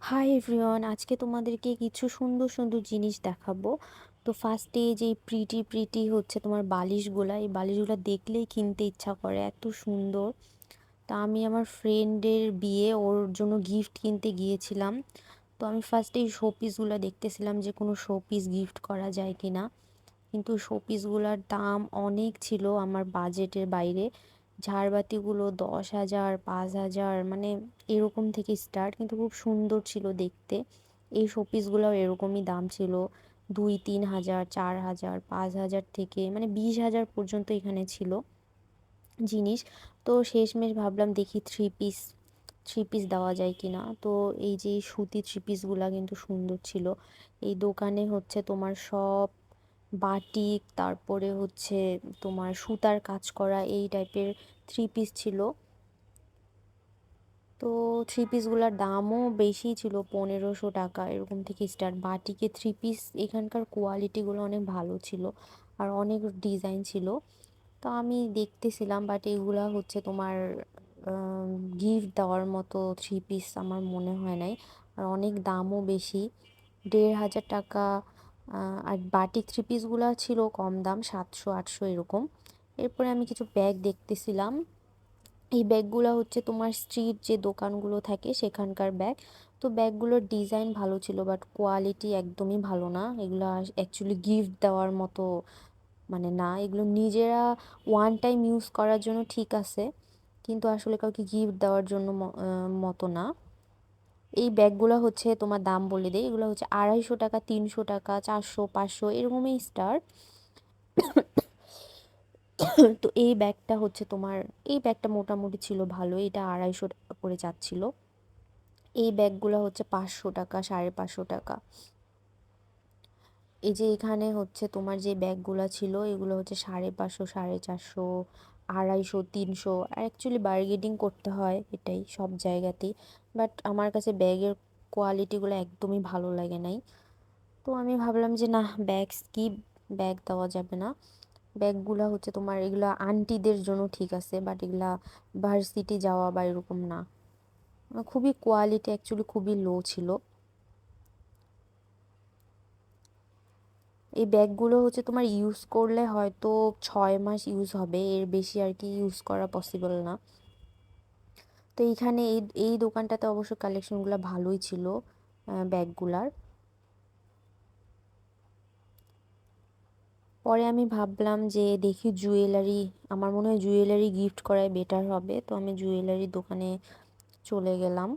Hi everyone, আজকে তোমাদেরকে কিছু সুন্দর সুন্দর জিনিস দেখাবো। তো ফার্স্টে যে প্রিটি প্রিটি হচ্ছে তোমার বালিশগুলা, এই বালিশগুলা দেখলেই কিনতে ইচ্ছা করে, এত সুন্দর। তা আমি আমার ফ্রেন্ডের বিয়ে, ওর জন্য গিফট কিনতে গিয়েছিলাম। তো আমি ফার্স্টে এই শোপিসগুলো দেখতেছিলাম যে কোনো শোপিস গিফট করা যায় কি না, কিন্তু শোপিসগুলোর দাম অনেক ছিল, আমার বাজেটের বাইরে। ঝাড়বাতিগুলো 10,000, 5,000, মানে এরকম থেকে স্টার্ট, কিন্তু খুব সুন্দর ছিল দেখতে। এই শোপিসগুলোও এরকমই দাম ছিল, 2-3 হাজার, 4,000, 5,000 থেকে মানে 20,000 পর্যন্ত এখানে ছিল জিনিস। তো শেষমেশ ভাবলাম দেখি থ্রি পিস দেওয়া যায় কি না। তো এই যে সুতি থ্রি পিসগুলা কিন্তু সুন্দর ছিল। এই দোকানে হচ্ছে তোমার সব বাটিক, তারপরে হচ্ছে তোমার সুতার কাজ করা এই টাইপের থ্রি পিস ছিল। তো থ্রি পিসগুলোর দামও বেশি ছিল, 1,500 টাকা এরকম থেকে স্টার্ট। বাটিকে থ্রি পিস এখানকার কোয়ালিটিগুলো অনেক ভালো ছিল, আর অনেক ডিজাইন ছিল। তো আমি দেখতেছিলাম, বাট এগুলা হচ্ছে তোমার গিফট দেওয়ার মতো থ্রি পিস আমার মনে হয় নাই, আর অনেক দামও বেশি, 1,500 টাকা। আর বাটিক থ্রি পিসগুলো ছিল কম দাম, 700-800 এরকম। এরপরে আমি কিছু ব্যাগ দেখতেছিলাম। এই ব্যাগগুলো হচ্ছে তোমার স্ট্রিট যে দোকানগুলো থাকে সেখানকার ব্যাগ। তো ব্যাগগুলোর ডিজাইন ভালো ছিল, বাট কোয়ালিটি একদমই ভালো না। এগুলো অ্যাকচুয়ালি গিফট দেওয়ার মতো মানে না, এগুলো নিজেরা ওয়ান টাইম ইউজ করার জন্য ঠিক আছে, কিন্তু আসলে কাউকে গিফট দেওয়ার জন্য মতো না। এই ব্যাগগুলো হচ্ছে তোমার দাম বলে দেয়, এগুলো হচ্ছে 250 টাকা, 300 টাকা, 400, 500 এরকমই স্টার্ট। তো এই ব্যাগটা হচ্ছে তোমার, এই ব্যাগটা মোটামুটি ছিল ভালো, এটা 250 টাকা করে যাচ্ছিল। এই ব্যাগগুলো হচ্ছে 500 টাকা, 550 টাকা। এই যে এখানে হচ্ছে তোমার যে ব্যাগগুলো ছিল এগুলো হচ্ছে 550, 450, 250, 300। আর অ্যাকচুয়ালি বার্গেনিং করতে হয় এটাই সব জায়গাতেই, বাট আমার কাছে ব্যাগের কোয়ালিটিগুলো একদমই ভালো লাগে নাই। তো আমি ভাবলাম যে না, ব্যাগ স্কিপ, ব্যাগ দেওয়া যাবে না। ব্যাগগুলা হচ্ছে তোমার এগুলা আন্টিদের জন্য ঠিক আছে, বাট এগুলা ভার্সিটি যাওয়া বা এরকম না। খুবই কোয়ালিটি অ্যাকচুয়ালি খুবই লো ছিল। এই ব্যাগগুলো হচ্ছে তোমার ইউজ করলে হয়তো 6 মাস ইউজ হবে, এর বেশি আর কি ইউজ করা পসিবল না। তো এইখানে এই এই দোকানটাতে অবশ্য কালেকশনগুলো ভালোই ছিল ব্যাগগুলার। পরে আমি ভাবলাম যে দেখি জুয়েলারি, আমার মনে হয় জুয়েলারি গিফট করাই বেটার হবে, তো আমি জুয়েলারি দোকানে চলে গেলাম।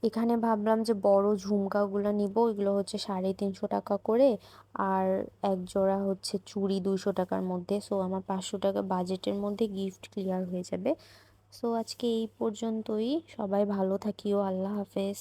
এখানে ভাবলাম যে বড় ঝুমকাগুলো নিব, এগুলো হচ্ছে 350 টাকা করে। আর এক জোড়া হচ্ছে চুড়ি 200 টাকার মধ্যে, সো আমার 500 টাকা বাজেটের মধ্যে গিফট ক্লিয়ার হয়ে যাবে। সো আজকে এই পর্যন্তই, সবাই ভালো থাকিও, আল্লাহ হাফেজ।